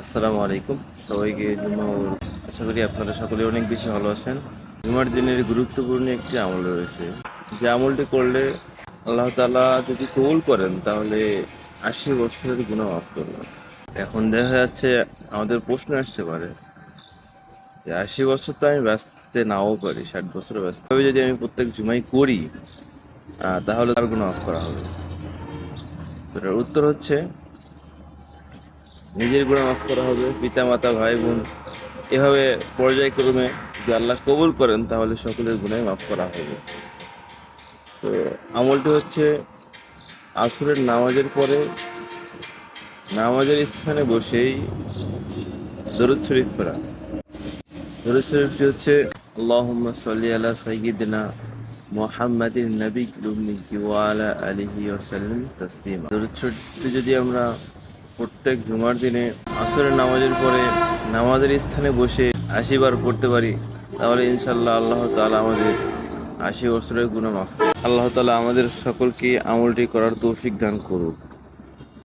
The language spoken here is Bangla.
আসসালামু আলাইকুম সবাইকে আশা করি আপনারা সকলে অনেক বেশি ভালো আছেন। জুমার দিনের গুরুত্বপূর্ণ একটি আমল রয়েছে, যে আমলটি করলে আল্লাহ তাআলা যদি কবুল করেন তাহলে 80 বছরের গুনাহ মাফ করবেন। এখন দেখা যাচ্ছে আমাদের প্রশ্ন আসতে পারে যে 80 বছর তো আমি বাঁচতে নাও পারি, 60 বছর বাঁচতে, তবে যদি আমি প্রত্যেক জুমাই করি তাহলে তার গুনাহ মাফ করা হবে। তো এটার উত্তর হচ্ছে নিজের গুনাহ মাফ করা হবে, পিতা মাতা ভাই বোন এভাবে পর্যায়ক্রমে যদি আল্লাহ কবুল করেন তাহলে সকলের গুনাহ মাফ করা হবে। তো আমলটি হচ্ছে আসরের নামাজের পরে নামাজের স্থানে বসেই দরুদ শরীফ পড়া। দরুদ শরীফটি হচ্ছে আল্লাহুম্মা সাল্লি আলা সাইয়্যিদিনা মুহাম্মাদিন নাবিয়্যিল উম্মি ওয়া আলা আলিহি ওয়া সাল্লিম তাসলিমা। দরুদ শরীফটি যদি আমরা প্রত্যেক জুমার দিনে আসরের নামাজের পরে নামাজের স্থানে বসে 80 বার পড়তে পারি তাহলে ইনশাল্লাহ আল্লাহ তাআলা আমাদের 80 বছরের গুনাহ মাফ করবেন। আল্লাহ তাআলা আমাদের সকলকে আমলটি করার তৌফিক দান করুক।